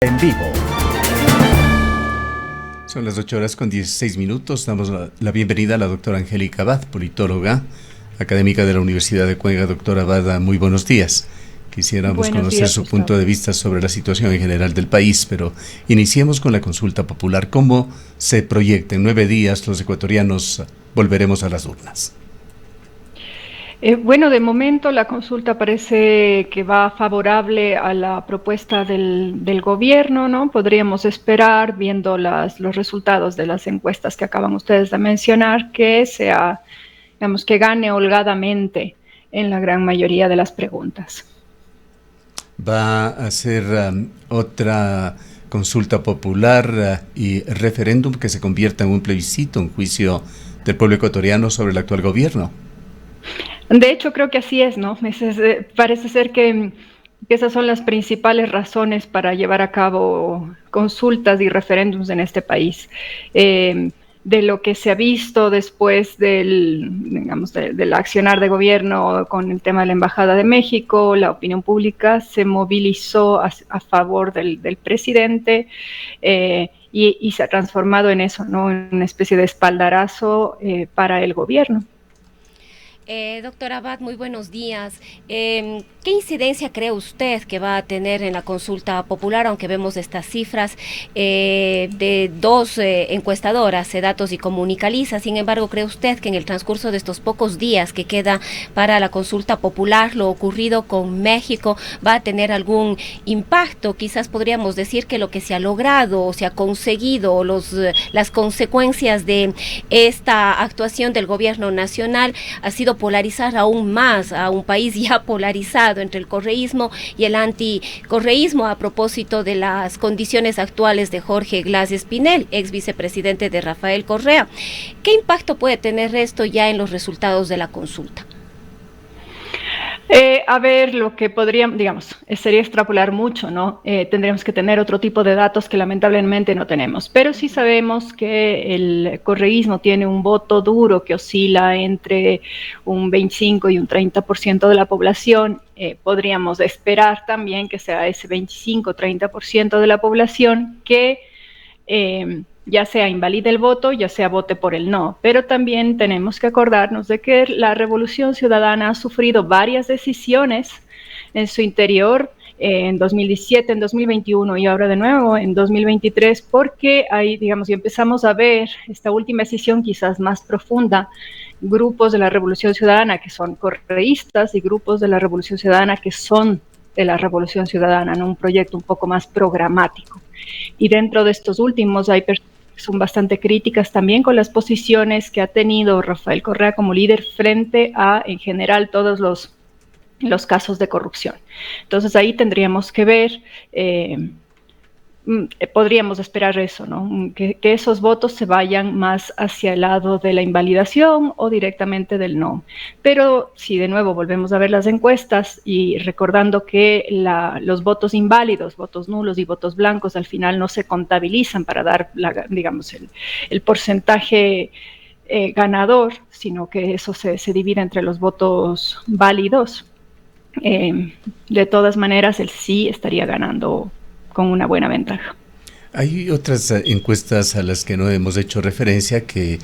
En vivo. Son las 8:16. Damos la bienvenida a la doctora Angélica Abad, politóloga, académica de la Universidad de Cuenca. Doctora Abad, muy buenos días. Quisiéramos Buenos conocer días, su Gustavo. punto de vista sobre la situación en general del país, pero iniciemos con la consulta popular. ¿Cómo se proyecta? En 9 días los ecuatorianos volveremos a las urnas. Bueno, de momento la consulta parece que va favorable a la propuesta del gobierno, ¿no? Podríamos esperar, viendo los resultados de las encuestas que acaban ustedes de mencionar, que sea, digamos, que gane holgadamente en la gran mayoría de las preguntas. ¿Va a ser otra consulta popular y referéndum que se convierta en un plebiscito, un juicio del pueblo ecuatoriano sobre el actual gobierno? De hecho, creo que así es, ¿no? Parece ser que esas son las principales razones para llevar a cabo consultas y referéndums en este país. De lo que se ha visto después del accionar de gobierno con el tema de la Embajada de México, la opinión pública se movilizó a favor del presidente y se ha transformado en eso, ¿no? En una especie de espaldarazo para el gobierno. Doctora Abad, muy buenos días. ¿Qué incidencia cree usted que va a tener en la consulta popular, aunque vemos estas cifras de dos encuestadoras, Cedatos y Comunicaliza? Sin embargo, ¿cree usted que en el transcurso de estos pocos días que queda para la consulta popular, lo ocurrido con México va a tener algún impacto? Quizás podríamos decir que lo que se ha logrado o se ha conseguido, las consecuencias de esta actuación del gobierno nacional ha sido polarizar aún más a un país ya polarizado entre el correísmo y el anticorreísmo, a propósito de las condiciones actuales de Jorge Glass Espinel, ex vicepresidente de Rafael Correa. ¿Qué impacto puede tener esto ya en los resultados de la consulta? A ver, lo que podríamos, digamos, sería extrapolar mucho, ¿no? Tendríamos que tener otro tipo de datos que lamentablemente no tenemos, pero sí sabemos que el correísmo tiene un voto duro que oscila entre un 25 y un 30% de la población. Podríamos esperar también que sea ese 25-30% de la población que ya sea invalide el voto, ya sea vote por el no. Pero también tenemos que acordarnos de que la Revolución Ciudadana ha sufrido varias decisiones en su interior, en 2017, en 2021 y ahora de nuevo en 2023, porque ahí, digamos, y empezamos a ver esta última decisión quizás más profunda, grupos de la Revolución Ciudadana que son correístas y grupos de la Revolución Ciudadana que son de la Revolución Ciudadana, ¿no? Un proyecto un poco más programático. Y dentro de estos últimos hay personas que son bastante críticas también con las posiciones que ha tenido Rafael Correa como líder frente a, en general, todos los casos de corrupción. Entonces ahí tendríamos que ver, podríamos esperar eso, ¿no? Que esos votos se vayan más hacia el lado de la invalidación o directamente del no. Pero si de nuevo volvemos a ver las encuestas y recordando que los votos inválidos, votos nulos y votos blancos al final no se contabilizan para dar, digamos, el porcentaje ganador, sino que eso se divide entre los votos válidos. De todas maneras, el sí estaría ganando con una buena ventaja. Hay otras encuestas a las que no hemos hecho referencia que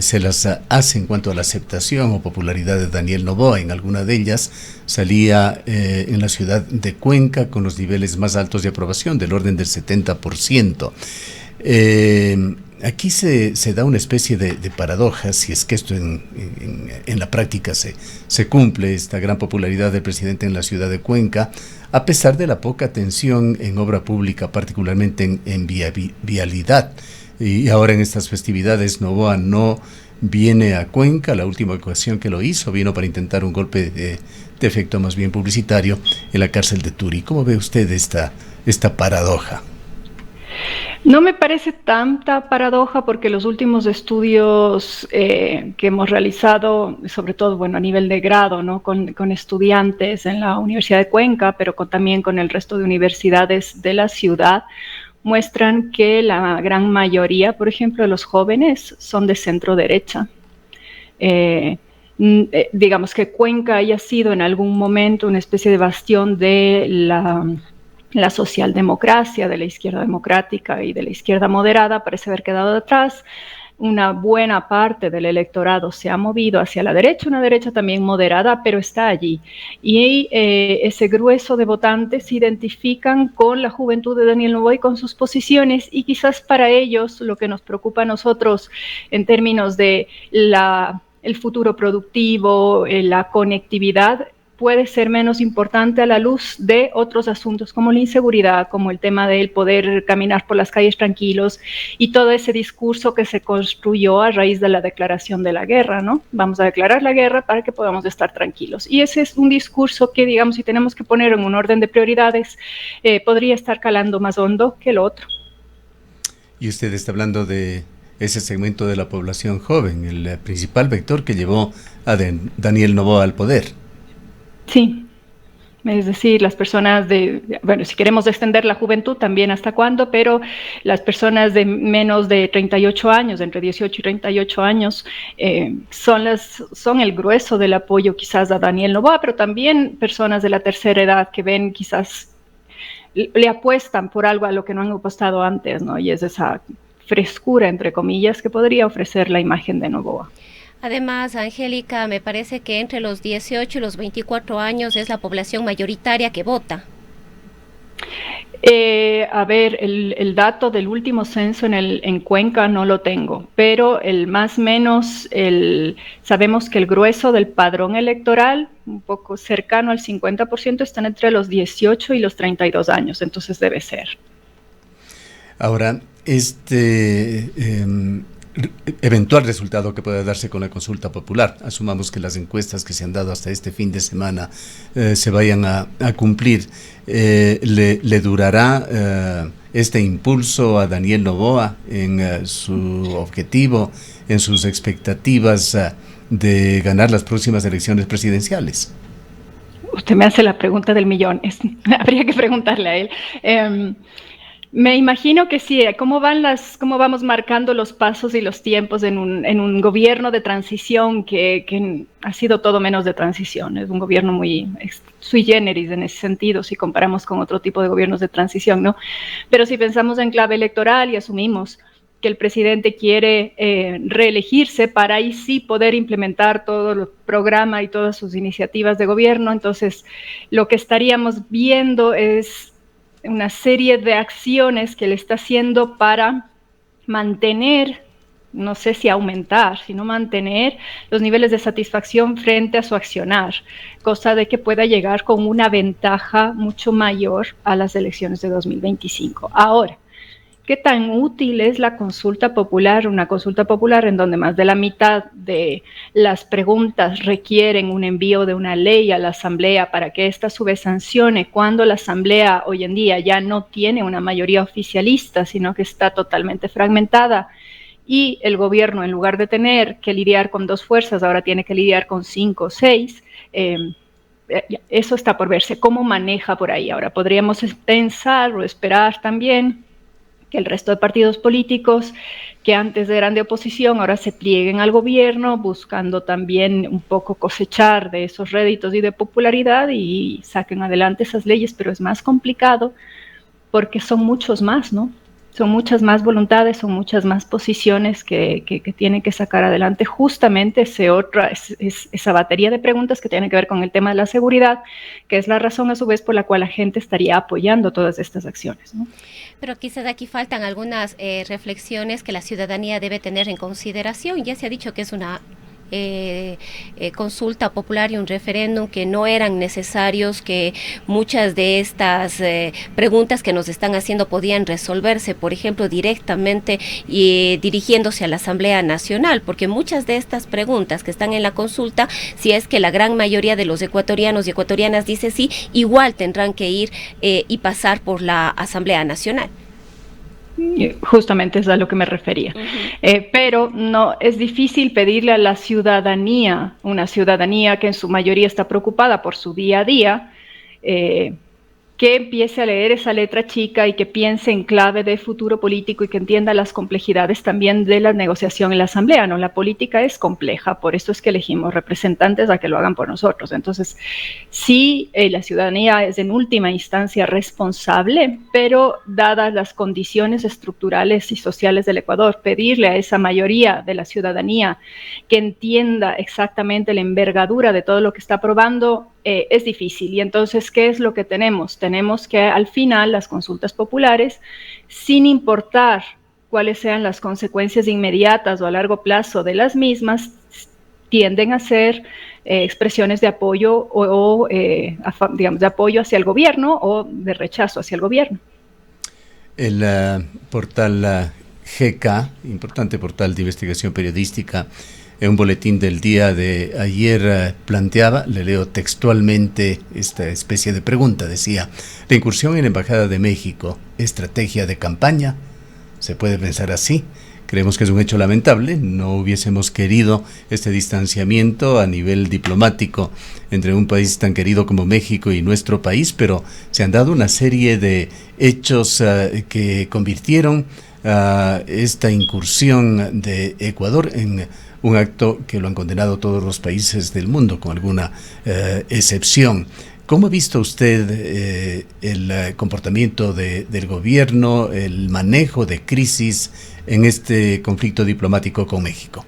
se las hace en cuanto a la aceptación o popularidad de Daniel Noboa. En alguna de ellas salía en la ciudad de Cuenca con los niveles más altos de aprobación, del orden del 70%. Aquí se da una especie de paradoja, si es que esto en la práctica se cumple, esta gran popularidad del presidente en la ciudad de Cuenca, a pesar de la poca atención en obra pública, particularmente en vialidad. Y ahora en estas festividades Noboa no viene a Cuenca. La última ocasión que lo hizo vino para intentar un golpe de efecto más bien publicitario en la cárcel de Turi. ¿Cómo ve usted esta paradoja? No me parece tanta paradoja porque los últimos estudios que hemos realizado, sobre todo bueno, a nivel de grado, ¿no? con estudiantes en la Universidad de Cuenca, pero también con el resto de universidades de la ciudad, muestran que la gran mayoría, por ejemplo, de los jóvenes son de centro derecha. Digamos que Cuenca haya sido en algún momento una especie de bastión de la socialdemocracia de la izquierda democrática y de la izquierda moderada parece haber quedado atrás. Una buena parte del electorado se ha movido hacia la derecha, una derecha también moderada, pero está allí. Y ese grueso de votantes se identifican con la juventud de Daniel Noboa y con sus posiciones, y quizás para ellos lo que nos preocupa a nosotros en términos de el futuro productivo, la conectividad, puede ser menos importante a la luz de otros asuntos como la inseguridad, como el tema del poder caminar por las calles tranquilos y todo ese discurso que se construyó a raíz de la declaración de la guerra, ¿no? Vamos a declarar la guerra para que podamos estar tranquilos. Y ese es un discurso que, digamos, si tenemos que poner en un orden de prioridades, podría estar calando más hondo que el otro. Y usted está hablando de ese segmento de la población joven, el principal vector que llevó a Daniel Noboa al poder. Sí, es decir, las personas bueno, si queremos extender la juventud también hasta cuándo, pero las personas de menos de 38 años, entre 18 y 38 años, son el grueso del apoyo quizás a Daniel Noboa, pero también personas de la tercera edad que ven quizás, le apuestan por algo a lo que no han apostado antes, ¿no? Y es esa frescura, entre comillas, que podría ofrecer la imagen de Noboa. Además, Angélica, me parece que entre los 18 y los 24 años es la población mayoritaria que vota. A ver, el dato del último censo en Cuenca no lo tengo, pero más o menos sabemos que el grueso del padrón electoral, un poco cercano al 50%, están entre los 18 y los 32 años, entonces debe ser. Ahora, eventual resultado que pueda darse con la consulta popular. Asumamos que las encuestas que se han dado hasta este fin de semana se vayan a cumplir. ¿Le durará este impulso a Daniel Noboa en su objetivo, en sus expectativas de ganar las próximas elecciones presidenciales? Usted me hace la pregunta del millón. Habría que preguntarle a él. Me imagino que sí. ¿Cómo vamos marcando los pasos y los tiempos en un gobierno de transición que ha sido todo menos de transición? Es un gobierno muy sui generis en ese sentido, si comparamos con otro tipo de gobiernos de transición, ¿no? Pero si pensamos en clave electoral y asumimos que el presidente quiere reelegirse para ahí sí poder implementar todo el programa y todas sus iniciativas de gobierno, entonces lo que estaríamos viendo es una serie de acciones que él está haciendo para mantener, no sé si aumentar, sino mantener los niveles de satisfacción frente a su accionar, cosa de que pueda llegar con una ventaja mucho mayor a las elecciones de 2025. Ahora, ¿qué tan útil es la consulta popular? Una consulta popular en donde más de la mitad de las preguntas requieren un envío de una ley a la Asamblea para que ésta a su vez sancione, cuando la Asamblea hoy en día ya no tiene una mayoría oficialista, sino que está totalmente fragmentada, y el gobierno, en lugar de tener que lidiar con 2 fuerzas, ahora tiene que lidiar con 5 o 6. Eso está por verse. ¿Cómo maneja por ahí? Ahora podríamos pensar o esperar también que el resto de partidos políticos que antes eran de oposición ahora se plieguen al gobierno, buscando también un poco cosechar de esos réditos y de popularidad y saquen adelante esas leyes, pero es más complicado porque son muchos más, ¿no? Son muchas más voluntades, son muchas más posiciones que tienen que sacar adelante justamente esa batería de preguntas que tienen que ver con el tema de la seguridad, que es la razón a su vez por la cual la gente estaría apoyando todas estas acciones, ¿no? Pero quizás aquí faltan algunas reflexiones que la ciudadanía debe tener en consideración. Ya se ha dicho que es una consulta popular y un referéndum que no eran necesarios, que muchas de estas preguntas que nos están haciendo podían resolverse, por ejemplo, directamente dirigiéndose a la Asamblea Nacional, porque muchas de estas preguntas que están en la consulta, si es que la gran mayoría de los ecuatorianos y ecuatorianas dice sí, igual tendrán que ir y pasar por la Asamblea Nacional. Justamente es a lo que me refería. Pero no es difícil pedirle a la ciudadanía, una ciudadanía que en su mayoría está preocupada por su día a día, que empiece a leer esa letra chica y que piense en clave de futuro político y que entienda las complejidades también de la negociación en la Asamblea, ¿no? La política es compleja, por eso es que elegimos representantes a que lo hagan por nosotros. Entonces, sí, la ciudadanía es en última instancia responsable, pero dadas las condiciones estructurales y sociales del Ecuador, pedirle a esa mayoría de la ciudadanía que entienda exactamente la envergadura de todo lo que está aprobando, es difícil. Y entonces, ¿qué es lo que tenemos? Tenemos que al final las consultas populares, sin importar cuáles sean las consecuencias inmediatas o a largo plazo de las mismas, tienden a ser expresiones de apoyo digamos, de apoyo hacia el gobierno o de rechazo hacia el gobierno. El portal GK, importante portal de investigación periodística, en un boletín del día de ayer planteaba, le leo textualmente esta especie de pregunta, decía: la incursión en la Embajada de México, ¿estrategia de campaña? ¿Se puede pensar así? Creemos que es un hecho lamentable, no hubiésemos querido este distanciamiento a nivel diplomático entre un país tan querido como México y nuestro país, pero se han dado una serie de hechos que convirtieron esta incursión de Ecuador en un acto que lo han condenado todos los países del mundo, con alguna excepción. ¿Cómo ha visto usted el comportamiento del gobierno, el manejo de crisis en este conflicto diplomático con México?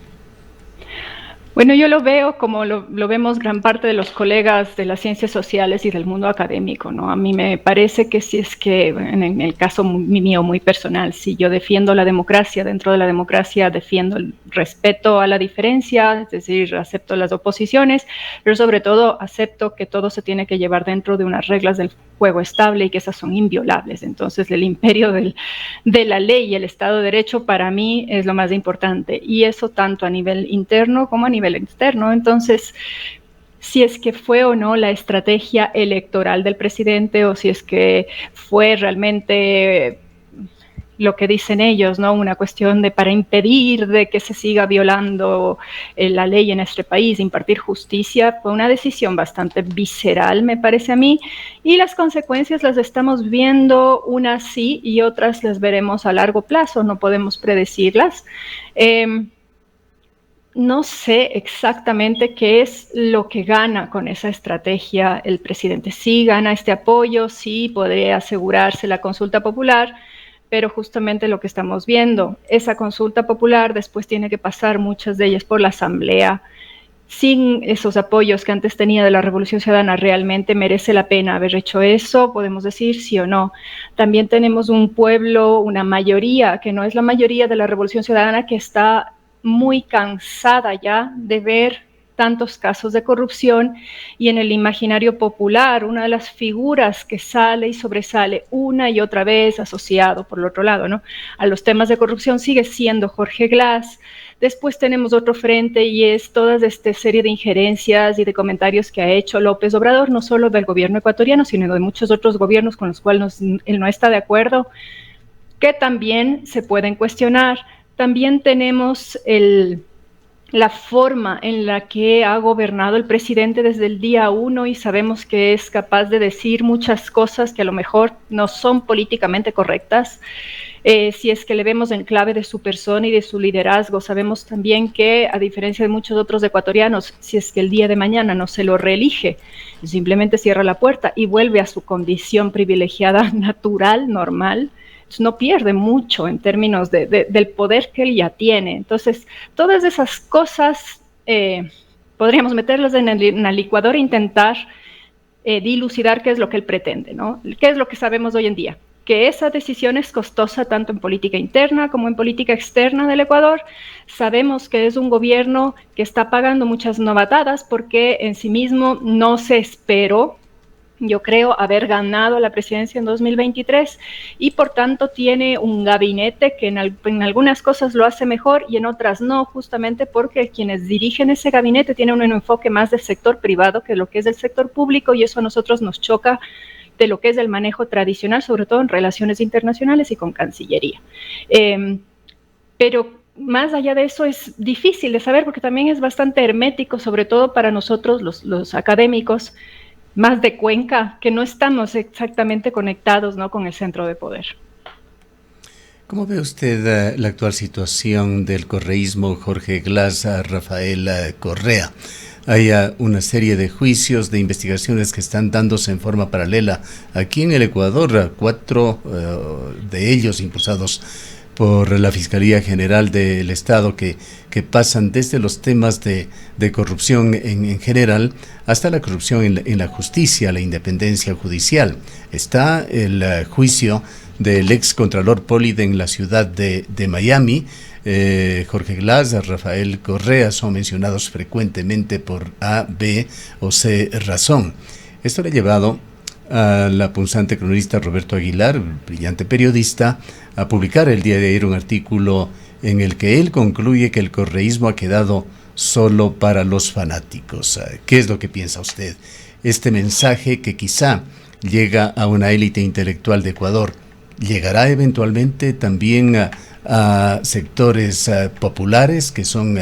Bueno, yo lo veo como lo vemos gran parte de los colegas de las ciencias sociales y del mundo académico, ¿no? A mí me parece que si es que, en el caso mío muy personal, si yo defiendo la democracia, dentro de la democracia defiendo el respeto a la diferencia, es decir, acepto las oposiciones, pero sobre todo acepto que todo se tiene que llevar dentro de unas reglas del juego estable y que esas son inviolables. Entonces, el imperio de la ley y el Estado de Derecho para mí es lo más importante, y eso tanto a nivel interno como a nivel externo. Entonces, si es que fue o no la estrategia electoral del presidente, o si es que fue realmente lo que dicen ellos, ¿no? Una cuestión de para impedir de que se siga violando la ley en este país, impartir justicia, fue una decisión bastante visceral, me parece a mí, y las consecuencias las estamos viendo, unas sí y otras las veremos a largo plazo, no podemos predecirlas. No sé exactamente qué es lo que gana con esa estrategia el presidente. Sí gana este apoyo, sí podría asegurarse la consulta popular, pero justamente lo que estamos viendo, esa consulta popular después tiene que pasar muchas de ellas por la Asamblea. Sin esos apoyos que antes tenía de la Revolución Ciudadana, ¿realmente merece la pena haber hecho eso? Podemos decir sí o no. También tenemos un pueblo, una mayoría, que no es la mayoría de la Revolución Ciudadana, que está muy cansada ya de ver tantos casos de corrupción, y en el imaginario popular una de las figuras que sale y sobresale una y otra vez asociado por el otro lado, ¿no?, a los temas de corrupción sigue siendo Jorge Glass. Después tenemos otro frente y es toda esta serie de injerencias y de comentarios que ha hecho López Obrador, no solo del gobierno ecuatoriano, sino de muchos otros gobiernos con los cuales él no está de acuerdo, que también se pueden cuestionar. También tenemos la forma en la que ha gobernado el presidente desde el día 1, y sabemos que es capaz de decir muchas cosas que a lo mejor no son políticamente correctas. Si es que le vemos en clave de su persona y de su liderazgo, sabemos también que, a diferencia de muchos otros ecuatorianos, si es que el día de mañana no se lo reelige, simplemente cierra la puerta y vuelve a su condición privilegiada, natural, normal, no pierde mucho en términos del poder que él ya tiene. Entonces, todas esas cosas podríamos meterlas en la licuadora e intentar dilucidar qué es lo que él pretende, ¿no? ¿Qué es lo que sabemos hoy en día? Que esa decisión es costosa tanto en política interna como en política externa del Ecuador. Sabemos que es un gobierno que está pagando muchas novatadas porque en sí mismo no se esperó, yo creo, haber ganado la presidencia en 2023, y por tanto tiene un gabinete que en algunas cosas lo hace mejor y en otras no, justamente porque quienes dirigen ese gabinete tienen un enfoque más del sector privado que lo que es del sector público, y eso a nosotros nos choca de lo que es el manejo tradicional, sobre todo en relaciones internacionales y con Cancillería. Pero más allá de eso es difícil de saber porque también es bastante hermético, sobre todo para nosotros los académicos, más de Cuenca, que no estamos exactamente conectados, ¿no?, con el centro de poder. ¿Cómo ve usted la actual situación del correísmo Jorge Glass a Rafael Correa? Hay una serie de juicios, de investigaciones que están dándose en forma paralela aquí en el Ecuador, 4 de ellos impulsados por la Fiscalía General del Estado, que pasan desde los temas de corrupción en general hasta la corrupción en la justicia, la independencia judicial. Está el juicio del ex contralor Polid en la ciudad de Miami. Jorge Glass, Rafael Correa son mencionados frecuentemente por A, B o C razón. Esto le ha llevado a la punzante cronista Roberto Aguilar, brillante periodista, a publicar el día de ayer un artículo en el que él concluye que el correísmo ha quedado solo para los fanáticos. ¿Qué es lo que piensa usted? Este mensaje que quizá llega a una élite intelectual de Ecuador, ¿llegará eventualmente también a sectores populares que son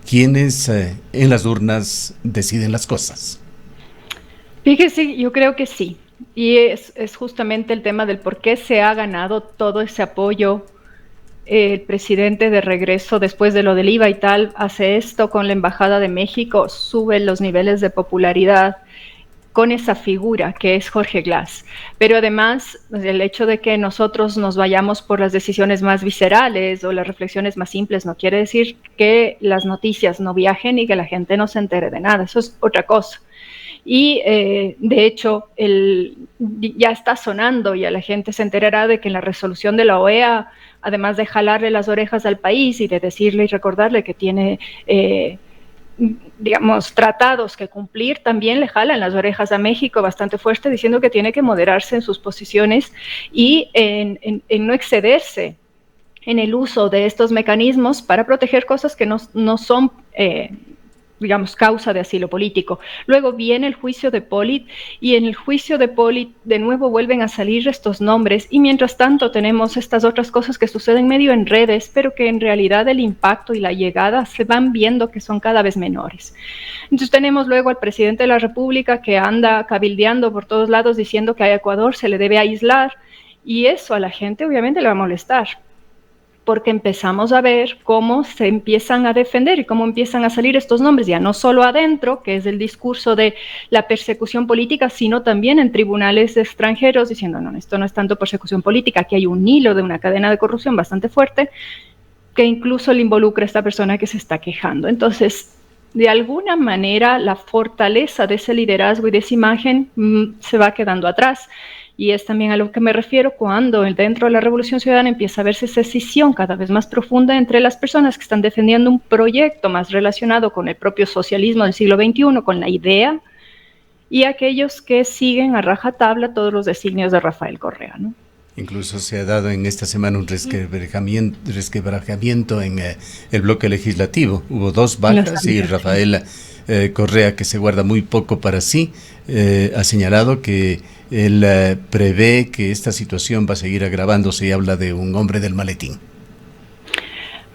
quienes en las urnas deciden las cosas? Fíjese, yo creo que sí. Y es justamente el tema del por qué se ha ganado todo ese apoyo. El presidente de regreso después de lo del IVA y tal, hace esto con la Embajada de México, sube los niveles de popularidad con esa figura que es Jorge Glass. Pero además, el hecho de que nosotros nos vayamos por las decisiones más viscerales o las reflexiones más simples no quiere decir que las noticias no viajen y que la gente no se entere de nada. Eso es otra cosa. Y de hecho ya está sonando, ya la gente se enterará de que en la resolución de la OEA, además de jalarle las orejas al país y de decirle y recordarle que tiene digamos, tratados que cumplir, también le jalan las orejas a México bastante fuerte, diciendo que tiene que moderarse en sus posiciones y en no excederse en el uso de estos mecanismos para proteger cosas que no son digamos, causa de asilo político. Luego viene el juicio de Polid, y en el juicio de Polid de nuevo vuelven a salir estos nombres, y mientras tanto tenemos estas otras cosas que suceden medio en redes, pero que en realidad el impacto y la llegada se van viendo que son cada vez menores. Entonces tenemos luego al presidente de la República que anda cabildeando por todos lados diciendo que a Ecuador se le debe aislar, y eso a la gente obviamente le va a molestar, porque empezamos a ver cómo se empiezan a defender y cómo empiezan a salir estos nombres, ya no solo adentro, que es el discurso de la persecución política, sino también en tribunales extranjeros, diciendo, no, esto no es tanto persecución política, aquí hay un hilo de una cadena de corrupción bastante fuerte, que incluso le involucra a esta persona que se está quejando. Entonces, de alguna manera, la fortaleza de ese liderazgo y de esa imagen se va quedando atrás. Y es también a lo que me refiero cuando dentro de la Revolución Ciudadana empieza a verse esa escisión cada vez más profunda entre las personas que están defendiendo un proyecto más relacionado con el propio socialismo del siglo XXI, con la idea, y aquellos que siguen a rajatabla todos los designios de Rafael Correa, ¿no? Incluso se ha dado en esta semana un resquebrajamiento en el bloque legislativo. Hubo 2 bajas y Rafael Correa, que se guarda muy poco para sí, ha señalado que él prevé que esta situación va a seguir agravándose y habla de un hombre del maletín.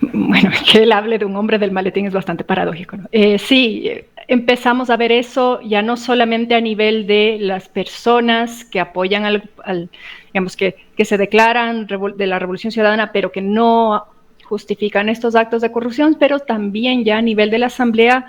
Bueno, que él hable de un hombre del maletín es bastante paradójico, ¿no? Sí, empezamos a ver eso ya no solamente a nivel de las personas que apoyan digamos, que se declaran de la Revolución Ciudadana, pero que no justifican estos actos de corrupción, pero también ya a nivel de la Asamblea,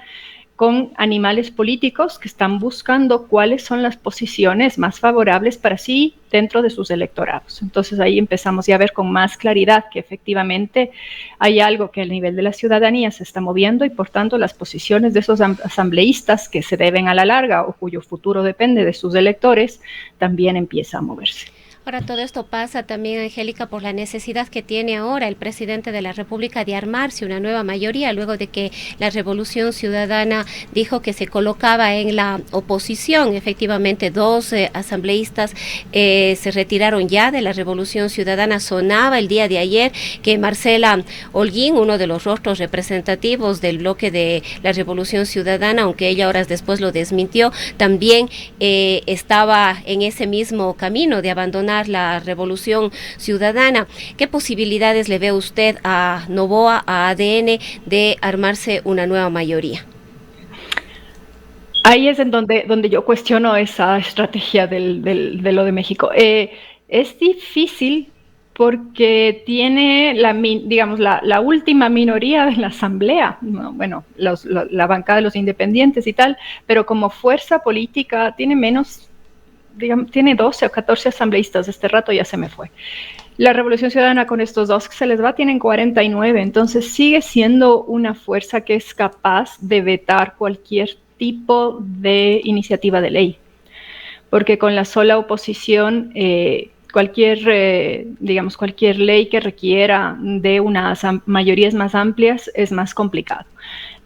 con animales políticos que están buscando cuáles son las posiciones más favorables para sí dentro de sus electorados. Entonces ahí empezamos ya a ver con más claridad que efectivamente hay algo que a nivel de la ciudadanía se está moviendo, y por tanto las posiciones de esos asambleístas que se deben a la larga o cuyo futuro depende de sus electores también empieza a moverse. Ahora, todo esto pasa también, Angélica, por la necesidad que tiene ahora el presidente de la República de armarse una nueva mayoría, luego de que la Revolución Ciudadana dijo que se colocaba en la oposición. Efectivamente, 2 asambleístas se retiraron ya de la Revolución Ciudadana. Sonaba el día de ayer que Marcela Holguín, uno de los rostros representativos del bloque de la Revolución Ciudadana, aunque ella horas después lo desmintió, también estaba en ese mismo camino de abandonar la Revolución Ciudadana. ¿Qué posibilidades le ve usted a Noboa, a ADN, de armarse una nueva mayoría? Ahí es en donde yo cuestiono esa estrategia de lo de México. Es difícil porque tiene digamos, la última minoría en la asamblea, ¿no? Bueno, la bancada de los independientes y tal, pero como fuerza política tiene menos, digamos, tiene 12 o 14 asambleístas, este rato ya se me fue. La Revolución Ciudadana con estos dos que se les va tienen 49, entonces sigue siendo una fuerza que es capaz de vetar cualquier tipo de iniciativa de ley, porque con la sola oposición digamos, cualquier ley que requiera de unas mayorías más amplias es más complicado.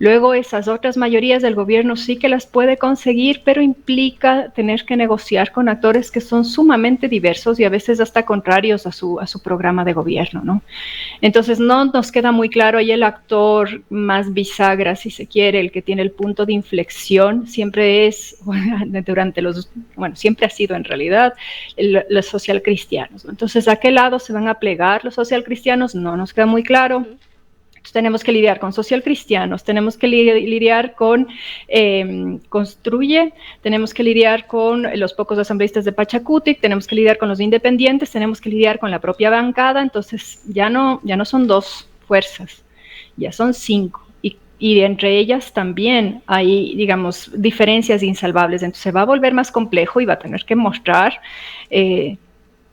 Luego esas otras mayorías del gobierno sí que las puede conseguir, pero implica tener que negociar con actores que son sumamente diversos y a veces hasta contrarios a su programa de gobierno, ¿no? Entonces no nos queda muy claro, ahí el actor más bisagra, si se quiere, el que tiene el punto de inflexión, siempre es, siempre ha sido en realidad los socialcristianos, ¿no? Entonces, ¿a qué lado se van a plegar los socialcristianos? No nos queda muy claro. Entonces, tenemos que lidiar con socialcristianos, tenemos que lidiar con Construye, tenemos que lidiar con los pocos asambleístas de Pachacutic, tenemos que lidiar con los independientes, tenemos que lidiar con la propia bancada, entonces ya no son dos fuerzas, ya son 5. Y entre ellas también hay, digamos, diferencias insalvables, entonces se va a volver más complejo y va a tener que mostrar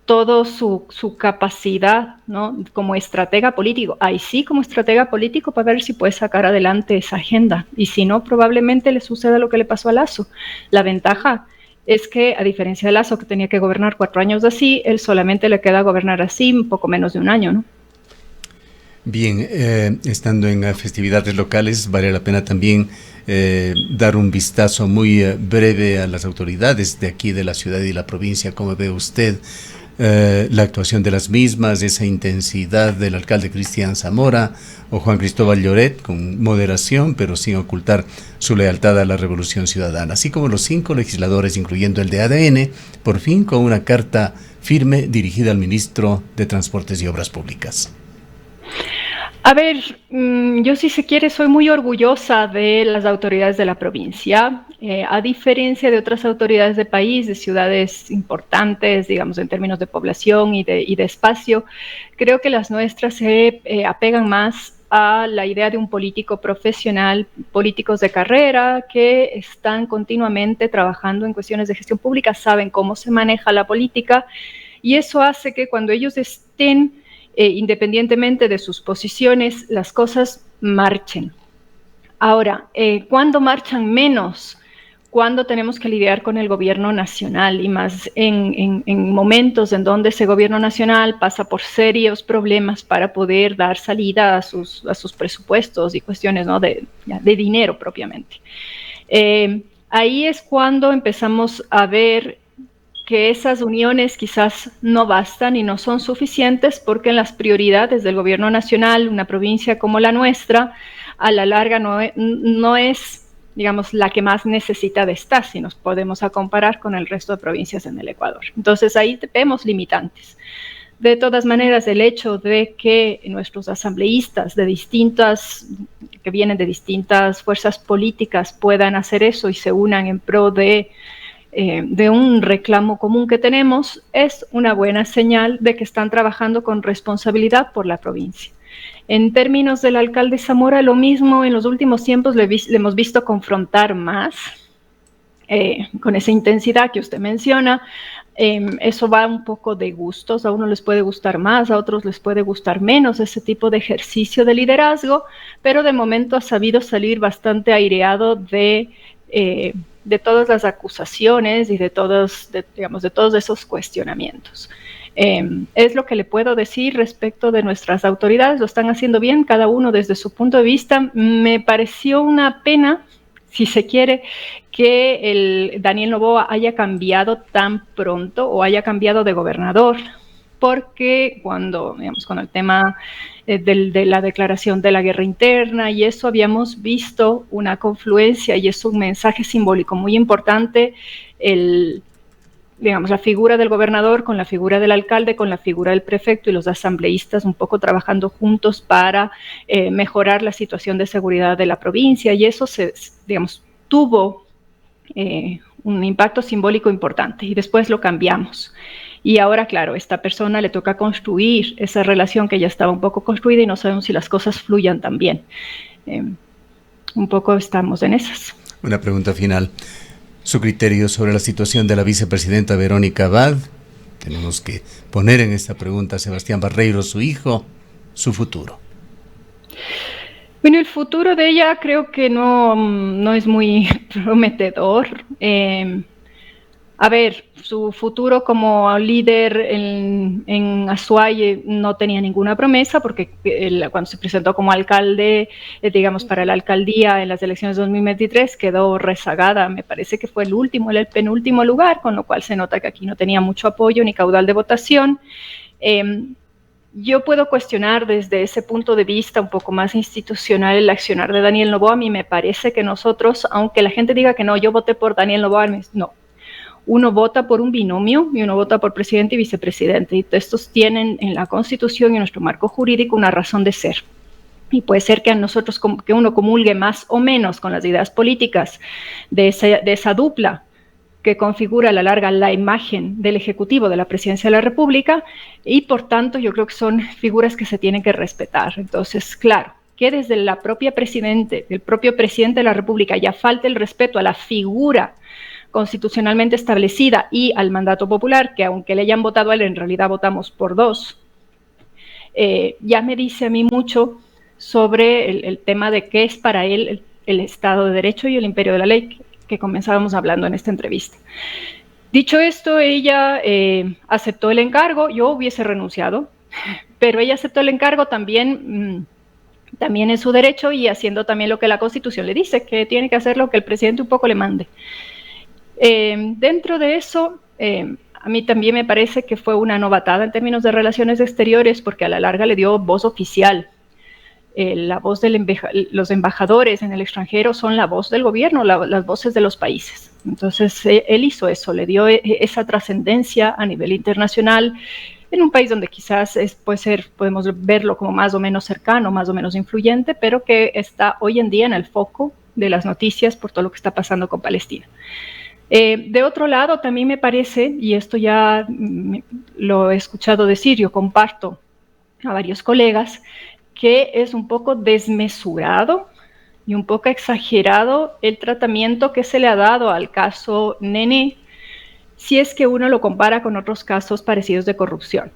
todo su capacidad, ¿no? Como estratega político. Ahí sí, como estratega político, para ver si puede sacar adelante esa agenda. Y si no, probablemente le suceda lo que le pasó a Lasso. La ventaja es que, a diferencia de Lasso, que tenía que gobernar 4 años así, él solamente le queda gobernar así un poco menos de un año, ¿no? Bien, estando en festividades locales, vale la pena también dar un vistazo muy breve a las autoridades de aquí, de la ciudad y la provincia. ¿Cómo ve usted la actuación de las mismas, esa intensidad del alcalde Cristian Zamora o Juan Cristóbal Lloret, con moderación pero sin ocultar su lealtad a la Revolución Ciudadana, así como los 5 legisladores, incluyendo el de ADN, por fin con una carta firme dirigida al ministro de Transportes y Obras Públicas? A ver, yo si se quiere soy muy orgullosa de las autoridades de la provincia, a diferencia de otras autoridades del país, de ciudades importantes, digamos, en términos de población y de espacio. Creo que las nuestras se apegan más a la idea de un político profesional, políticos de carrera que están continuamente trabajando en cuestiones de gestión pública, saben cómo se maneja la política, y eso hace que cuando ellos estén independientemente de sus posiciones, las cosas marchen. Ahora, ¿cuándo marchan menos? Cuando tenemos que lidiar con el gobierno nacional, y más en momentos en donde ese gobierno nacional pasa por serios problemas para poder dar salida a sus presupuestos y cuestiones, ¿no? de dinero propiamente. Ahí es cuando empezamos a ver que esas uniones quizás no bastan y no son suficientes, porque en las prioridades del gobierno nacional, una provincia como la nuestra, a la larga no es, digamos, la que más necesita de estar, si nos podemos comparar con el resto de provincias en el Ecuador. Entonces ahí vemos limitantes. De todas maneras, el hecho de que nuestros asambleístas que vienen de distintas fuerzas políticas puedan hacer eso y se unan en pro de un reclamo común que tenemos, es una buena señal de que están trabajando con responsabilidad por la provincia. En términos del alcalde Zamora, lo mismo, en los últimos tiempos le hemos visto confrontar más con esa intensidad que usted menciona. Eso va un poco de gustos, a unos les puede gustar más, a otros les puede gustar menos ese tipo de ejercicio de liderazgo, pero de momento ha sabido salir bastante aireado de todas las acusaciones y de todos esos cuestionamientos. Es lo que le puedo decir respecto de nuestras autoridades. Lo están haciendo bien, cada uno desde su punto de vista. Me pareció una pena, si se quiere, que el Daniel Noboa haya cambiado tan pronto o haya cambiado de gobernador, porque cuando el tema de la declaración de la guerra interna y eso, habíamos visto una confluencia y es un mensaje simbólico muy importante, la figura del gobernador con la figura del alcalde, con la figura del prefecto y los asambleístas un poco trabajando juntos para mejorar la situación de seguridad de la provincia, y eso tuvo un impacto simbólico importante y después lo cambiamos. Y ahora, claro, a esta persona le toca construir esa relación que ya estaba un poco construida y no sabemos si las cosas fluyan tan bien. Un poco estamos en esas. Una pregunta final. Su criterio sobre la situación de la vicepresidenta Verónica Abad. Tenemos que poner en esta pregunta a Sebastián Barreiro, su hijo, su futuro. Bueno, el futuro de ella creo que no es muy prometedor. A ver, su futuro como líder en Azuay no tenía ninguna promesa porque cuando se presentó como alcalde, digamos, para la alcaldía en las elecciones de 2023 quedó rezagada. Me parece que fue el penúltimo lugar, con lo cual se nota que aquí no tenía mucho apoyo ni caudal de votación. Yo puedo cuestionar desde ese punto de vista un poco más institucional el accionar de Daniel Noboa. A mí me parece que nosotros, aunque la gente diga que no, yo voté por Daniel Noboa, no. Uno vota por un binomio y uno vota por presidente y vicepresidente. Y estos tienen en la Constitución y en nuestro marco jurídico una razón de ser. Y puede ser que a nosotros, que uno comulgue más o menos con las ideas políticas de esa dupla que configura a la larga la imagen del Ejecutivo de la Presidencia de la República, y por tanto yo creo que son figuras que se tienen que respetar. Entonces, claro, que desde el propio presidente de la República ya falte el respeto a la figura constitucionalmente establecida y al mandato popular, que aunque le hayan votado a él, en realidad votamos por dos, ya me dice a mí mucho sobre el tema de qué es para él el Estado de Derecho y el imperio de la ley, que comenzábamos hablando en esta entrevista. Dicho esto, ella aceptó el encargo. Yo hubiese renunciado, pero ella aceptó el encargo también en su derecho y haciendo también lo que la Constitución le dice, que tiene que hacer lo que el presidente un poco le mande. Dentro de eso, a mí también me parece que fue una novatada en términos de relaciones exteriores, porque a la larga le dio voz oficial. La voz de los embajadores en el extranjero son la voz del gobierno, las voces de los países. Entonces, él hizo eso, le dio esa trascendencia a nivel internacional en un país donde quizás podemos verlo como más o menos cercano, más o menos influyente, pero que está hoy en día en el foco de las noticias por todo lo que está pasando con Palestina. De otro lado, también me parece, y esto ya lo he escuchado decir, yo comparto a varios colegas, que es un poco desmesurado y un poco exagerado el tratamiento que se le ha dado al caso Nene, si es que uno lo compara con otros casos parecidos de corrupción.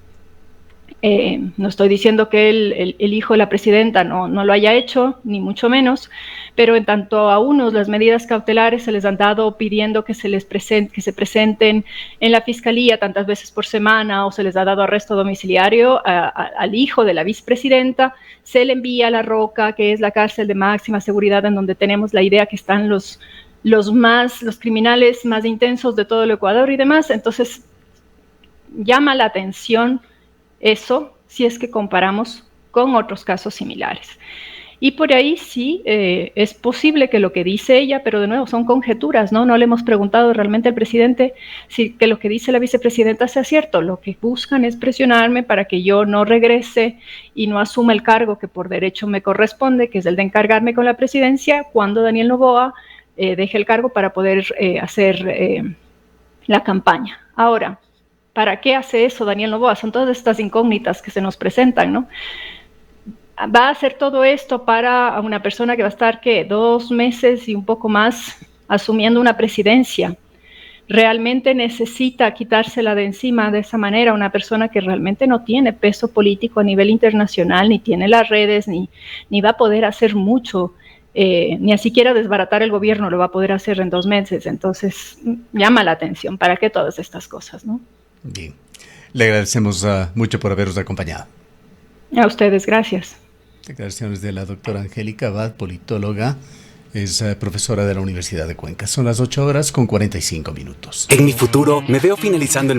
No estoy diciendo que el hijo de la presidenta no lo haya hecho, ni mucho menos, pero en tanto a unos las medidas cautelares se les han dado pidiendo que se presenten en la fiscalía tantas veces por semana, o se les ha dado arresto domiciliario al hijo de la vicepresidenta, se le envía a La Roca, que es la cárcel de máxima seguridad en donde tenemos la idea que están los criminales más intensos de todo el Ecuador y demás. Entonces llama la atención eso, si es que comparamos con otros casos similares. Y por ahí sí, es posible que lo que dice ella, pero de nuevo son conjeturas, ¿no? No le hemos preguntado realmente al presidente si que lo que dice la vicepresidenta sea cierto. Lo que buscan es presionarme para que yo no regrese y no asuma el cargo que por derecho me corresponde, que es el de encargarme con la presidencia, cuando Daniel Noboa deje el cargo para poder hacer la campaña. Ahora, ¿para qué hace eso Daniel Noboa? Son todas estas incógnitas que se nos presentan, ¿no? Va a hacer todo esto para una persona que va a estar, ¿qué? 2 meses y un poco más asumiendo una presidencia. ¿Realmente necesita quitársela de encima de esa manera una persona que realmente no tiene peso político a nivel internacional, ni tiene las redes, ni va a poder hacer mucho, ni siquiera desbaratar el gobierno lo va a poder hacer en 2 meses? Entonces, llama la atención. ¿Para qué todas estas cosas, no? Bien. Le agradecemos mucho por habernos acompañado. A ustedes, gracias. Declaraciones de la doctora Angélica Abad, politóloga, es profesora de la Universidad de Cuenca. Son las 8:45. En mi futuro me veo finalizando el